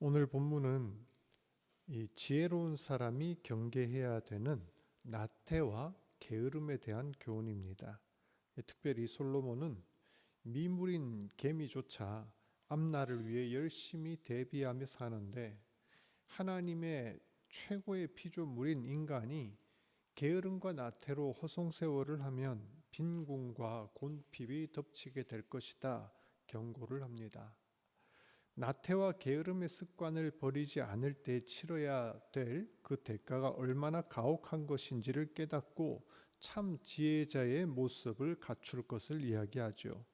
오늘 본문은 이 지혜로운 사람이 경계해야 되는 나태와 게으름에 대한 교훈입니다. 특별히 솔로몬은 미물인 개미조차 앞날을 위해 열심히 대비하며 사는데 하나님의 최고의 피조물인 인간이 게으름과 나태로 허송세월을 하면 빈궁과 곤핍이 덮치게 될 것이다 경고를 합니다. 나태와 게으름의 습관을 버리지 않을 때 치러야 될 그 대가가 얼마나 가혹한 것인지를 깨닫고 참 지혜자의 모습을 갖출 것을 이야기하죠.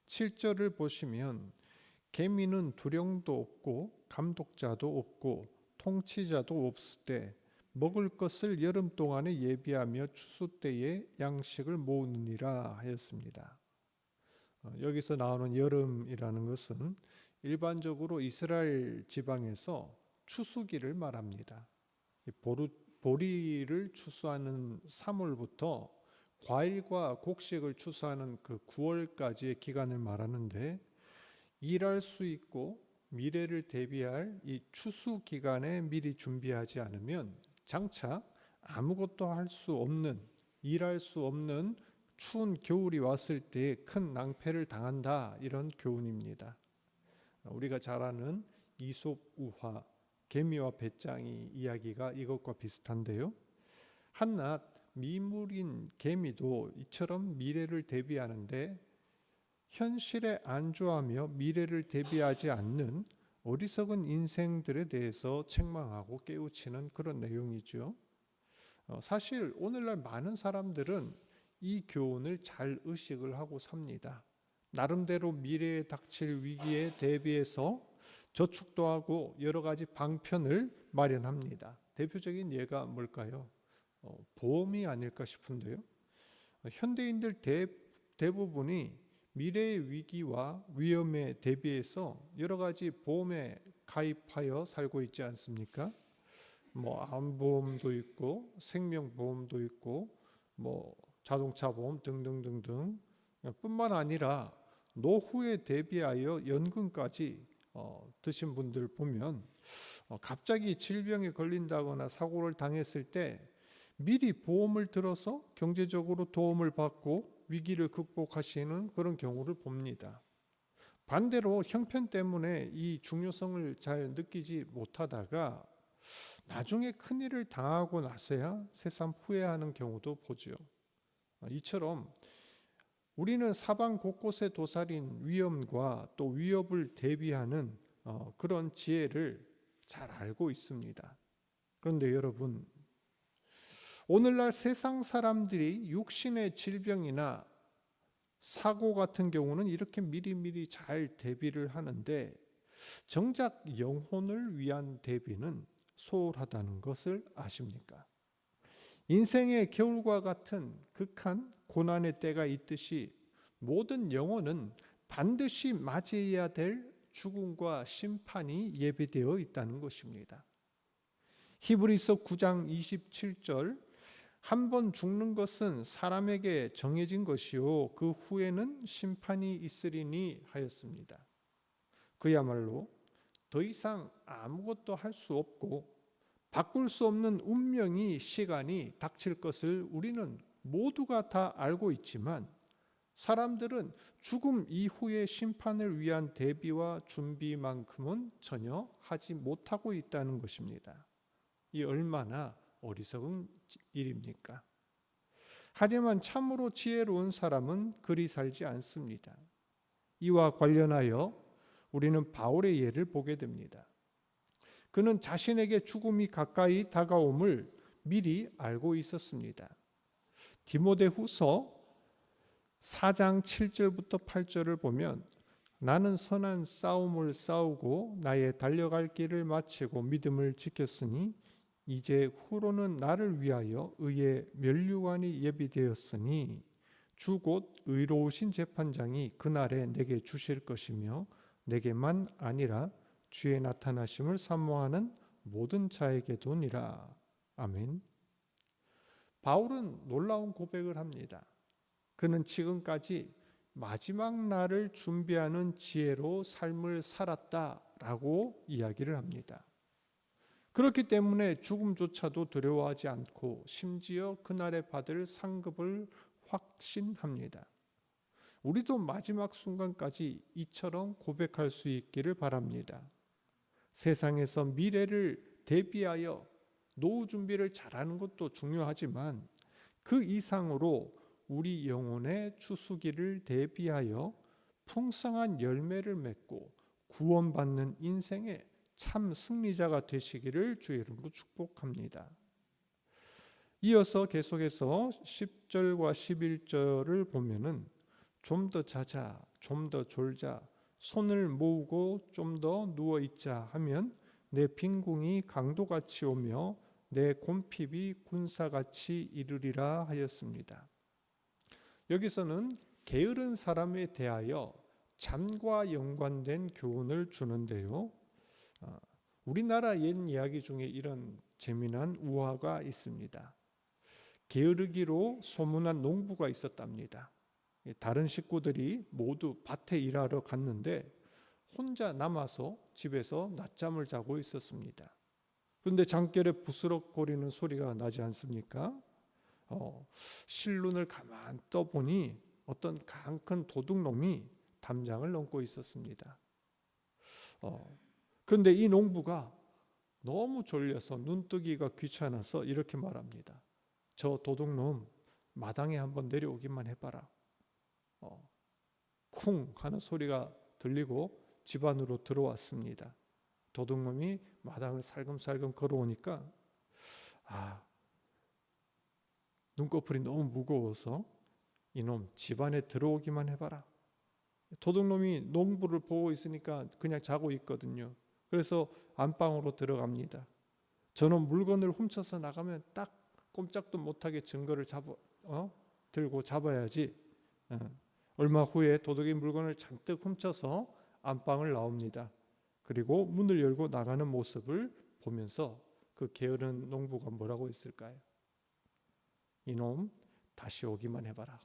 7절을 보시면 개미는 두령도 없고 감독자도 없고 통치자도 없을 때 먹을 것을 여름 동안에 예비하며 추수 때에 양식을 모으느니라 하였습니다. 여기서 나오는 여름이라는 것은 일반적으로 이스라엘 지방에서 추수기를 말합니다. 보리를 추수하는 3월부터 과일과 곡식을 추수하는 그 9월까지의 기간을 말하는데 일할 수 있고 미래를 대비할 이 추수 기간에 미리 준비하지 않으면 장차 아무것도 할 수 없는, 일할 수 없는 추운 겨울이 왔을 때 큰 낭패를 당한다, 이런 교훈입니다. 우리가 잘 아는 이솝 우화, 개미와 배짱이 이야기가 이것과 비슷한데요. 한낱 미물인 개미도 이처럼 미래를 대비하는데 현실에 안주하며 미래를 대비하지 않는 어리석은 인생들에 대해서 책망하고 깨우치는 그런 내용이죠. 사실 오늘날 많은 사람들은 이 교훈을 잘 의식을 하고 삽니다. 나름대로 미래에 닥칠 위기에 대비해서 저축도 하고 여러 가지 방편을 마련합니다. 대표적인 예가 뭘까요? 보험이 아닐까 싶은데요. 현대인들 대부분이 미래의 위기와 위험에 대비해서 여러 가지 보험에 가입하여 살고 있지 않습니까? 암보험도 있고 생명보험도 있고 자동차 보험 등등등등. 뿐만 아니라 노후에 대비하여 연금까지 드신 분들 보면 갑자기 질병에 걸린다거나 사고를 당했을 때 미리 보험을 들어서 경제적으로 도움을 받고 위기를 극복하시는 그런 경우를 봅니다. 반대로 형편 때문에 이 중요성을 잘 느끼지 못하다가 나중에 큰일을 당하고 나서야 새삼 후회하는 경우도 보죠. 이처럼 우리는 사방 곳곳에 도사린 위험과 또 위협을 대비하는 그런 지혜를 잘 알고 있습니다. 그런데 여러분, 오늘날 세상 사람들이 육신의 질병이나 사고 같은 경우는 이렇게 미리미리 잘 대비를 하는데 정작 영혼을 위한 대비는 소홀하다는 것을 아십니까? 인생의 겨울과 같은 극한 고난의 때가 있듯이 모든 영혼은 반드시 맞이해야 될 죽음과 심판이 예비되어 있다는 것입니다. 히브리서 9장 27절, 한 번 죽는 것은 사람에게 정해진 것이요 그 후에는 심판이 있으리니 하였습니다. 그야말로 더 이상 아무것도 할 수 없고 바꿀 수 없는 운명이 시간이 닥칠 것을 우리는 모두가 다 알고 있지만 사람들은 죽음 이후의 심판을 위한 대비와 준비만큼은 전혀 하지 못하고 있다는 것입니다. 이 얼마나 어리석은 일입니까? 하지만 참으로 지혜로운 사람은 그리 살지 않습니다. 이와 관련하여 우리는 바울의 예를 보게 됩니다. 그는 자신에게 죽음이 가까이 다가옴을 미리 알고 있었습니다. 디모데후서 4장 7절부터 8절을 보면 나는 선한 싸움을 싸우고 나의 달려갈 길을 마치고 믿음을 지켰으니 이제 후로는 나를 위하여 의의 면류관이 예비되었으니 주 곧 의로우신 재판장이 그날에 내게 주실 것이며 내게만 아니라 주의 나타나심을 사모하는 모든 자에게도니라. 아멘. 바울은 놀라운 고백을 합니다. 그는 지금까지 마지막 날을 준비하는 지혜로 삶을 살았다라고 이야기를 합니다. 그렇기 때문에 죽음조차도 두려워하지 않고 심지어 그날에 받을 상급을 확신합니다. 우리도 마지막 순간까지 이처럼 고백할 수 있기를 바랍니다. 세상에서 미래를 대비하여 노후 준비를 잘하는 것도 중요하지만 그 이상으로 우리 영혼의 추수기를 대비하여 풍성한 열매를 맺고 구원받는 인생의 참 승리자가 되시기를 주의 이름으로 축복합니다. 이어서 계속해서 10절과 11절을 보면은 좀 더 자자, 좀 더 졸자, 손을 모으고 좀 더 누워있자 하면 내 빈궁이 강도같이 오며 내 곰핍이 군사같이 이르리라 하였습니다. 여기서는 게으른 사람에 대하여 잠과 연관된 교훈을 주는데요. 우리나라 옛 이야기 중에 이런 재미난 우화가 있습니다. 게으르기로 소문난 농부가 있었답니다. 다른 식구들이 모두 밭에 일하러 갔는데 혼자 남아서 집에서 낮잠을 자고 있었습니다. 그런데 잠결에 부스럭거리는 소리가 나지 않습니까? 실눈을 가만 떠보니 어떤 강 큰 도둑놈이 담장을 넘고 있었습니다. 그런데 이 농부가 너무 졸려서 눈뜨기가 귀찮아서 이렇게 말합니다. 저 도둑놈 마당에 한번 내려오기만 해봐라. 쿵 하는 소리가 들리고 집 안으로 들어왔습니다. 도둑놈이 마당을 살금살금 걸어오니까 눈꺼풀이 너무 무거워서 이놈 집 안에 들어오기만 해봐라. 도둑놈이 농부를 보고 있으니까 그냥 자고 있거든요. 그래서 안방으로 들어갑니다. 저놈 물건을 훔쳐서 나가면 딱 꼼짝도 못하게 증거를 들고 잡아야지. 얼마 후에 도둑이 물건을 잔뜩 훔쳐서 안방을 나옵니다. 그리고 문을 열고 나가는 모습을 보면서 그 게으른 농부가 뭐라고 했을까요? 이놈 다시 오기만 해봐라.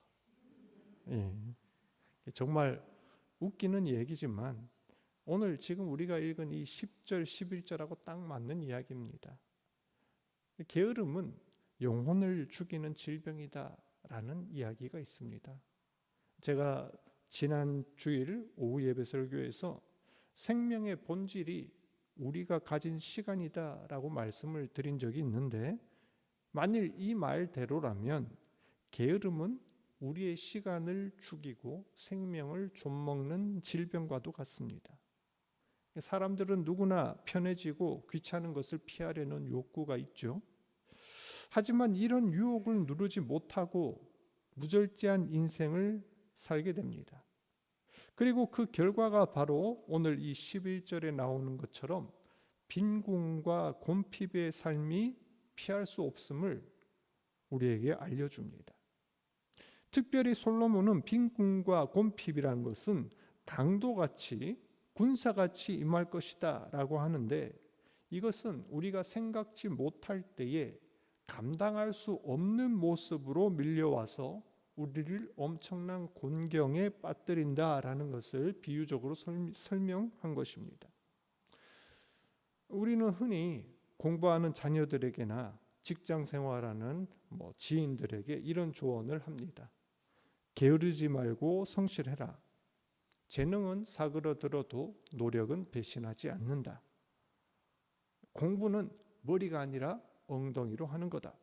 정말 웃기는 얘기지만 오늘 지금 우리가 읽은 이 10절 11절하고 딱 맞는 이야기입니다. 게으름은 영혼을 죽이는 질병이다라는 이야기가 있습니다. 제가 지난 주일 오후 예배 설교에서 생명의 본질이 우리가 가진 시간이다라고 말씀을 드린 적이 있는데, 만일 이 말대로라면 게으름은 우리의 시간을 죽이고 생명을 좀먹는 질병과도 같습니다. 사람들은 누구나 편해지고 귀찮은 것을 피하려는 욕구가 있죠. 하지만 이런 유혹을 누르지 못하고 무절제한 인생을 살게 됩니다. 그리고 그 결과가 바로 오늘 이 11절에 나오는 것처럼 빈궁과 곰핍의 삶이 피할 수 없음을 우리에게 알려줍니다. 특별히 솔로몬은 빈궁과 곰핍이라는 것은 강도같이 군사같이 임할 것이다 라고 하는데, 이것은 우리가 생각지 못할 때에 감당할 수 없는 모습으로 밀려와서 우리를 엄청난 곤경에 빠뜨린다라는 것을 비유적으로 설명한 것입니다. 우리는 흔히 공부하는 자녀들에게나 직장 생활하는 지인들에게 이런 조언을 합니다. 게으르지 말고 성실해라. 재능은 사그러들어도 노력은 배신하지 않는다. 공부는 머리가 아니라 엉덩이로 하는 거다.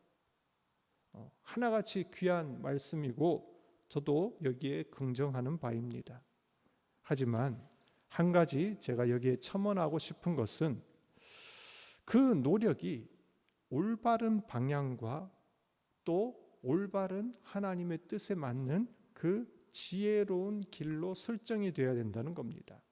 하나같이 귀한 말씀이고 저도 여기에 긍정하는 바입니다. 하지만 한 가지 제가 여기에 첨언하고 싶은 것은 그 노력이 올바른 방향과 또 올바른 하나님의 뜻에 맞는 그 지혜로운 길로 설정이 되어야 된다는 겁니다.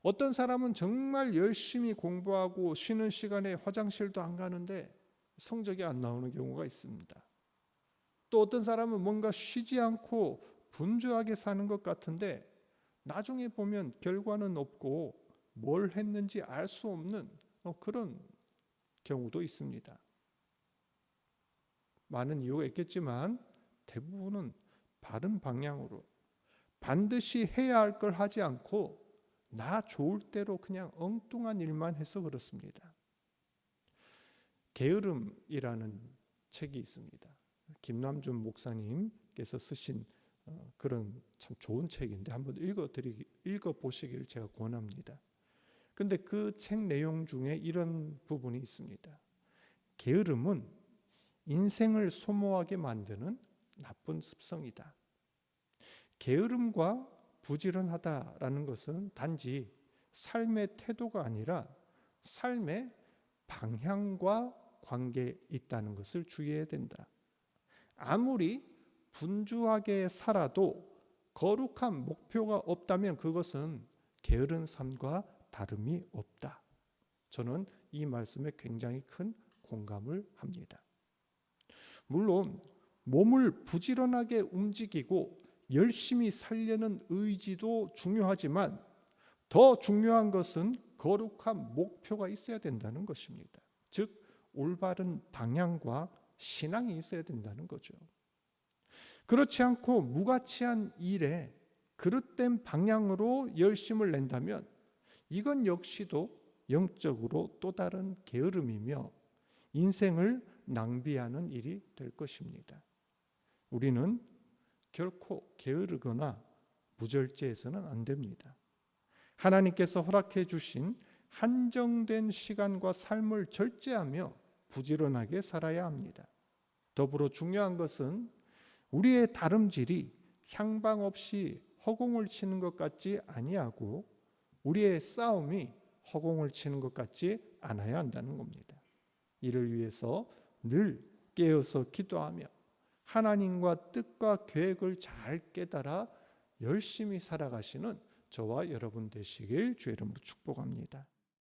어떤 사람은 정말 열심히 공부하고 쉬는 시간에 화장실도 안 가는데 성적이 안 나오는 경우가 있습니다. 또 어떤 사람은 뭔가 쉬지 않고 분주하게 사는 것 같은데 나중에 보면 결과는 없고 뭘 했는지 알 수 없는 그런 경우도 있습니다. 많은 이유가 있겠지만 대부분은 바른 방향으로 반드시 해야 할 걸 하지 않고 나 좋을 대로 그냥 엉뚱한 일만 해서 그렇습니다. 게으름이라는 책이 있습니다. 김남준 목사님께서 쓰신 그런 참 좋은 책인데 한번 읽어보시기를 제가 권합니다. 근데 그 책 내용 중에 이런 부분이 있습니다. 게으름은 인생을 소모하게 만드는 나쁜 습성이다. 게으름과 부지런하다라는 것은 단지 삶의 태도가 아니라 삶의 방향과 관계에 있다는 것을 주의해야 된다. 아무리 분주하게 살아도 거룩한 목표가 없다면 그것은 게으른 삶과 다름이 없다. 저는 이 말씀에 굉장히 큰 공감을 합니다. 물론 몸을 부지런하게 움직이고 열심히 살려는 의지도 중요하지만 더 중요한 것은 거룩한 목표가 있어야 된다는 것입니다. 즉 올바른 방향과 신앙이 있어야 된다는 거죠. 그렇지 않고 무가치한 일에 그릇된 방향으로 열심을 낸다면 이건 역시도 영적으로 또 다른 게으름이며 인생을 낭비하는 일이 될 것입니다. 우리는 결코 게으르거나 무절제해서는 안 됩니다. 하나님께서 허락해 주신 한정된 시간과 삶을 절제하며 부지런하게 살아야 합니다. 더불어 중요한 것은 우리의 다름질이 향방 없이 허공을 치는 것 같지 아니하고 우리의 싸움이 허공을 치는 것 같지 않아야 한다는 겁니다. 이를 위해서 늘 깨어서 기도하며 하나님과 뜻과 계획을 잘 깨달아 열심히 살아가시는 저와 여러분 되시길 주의 이름으로 축복합니다.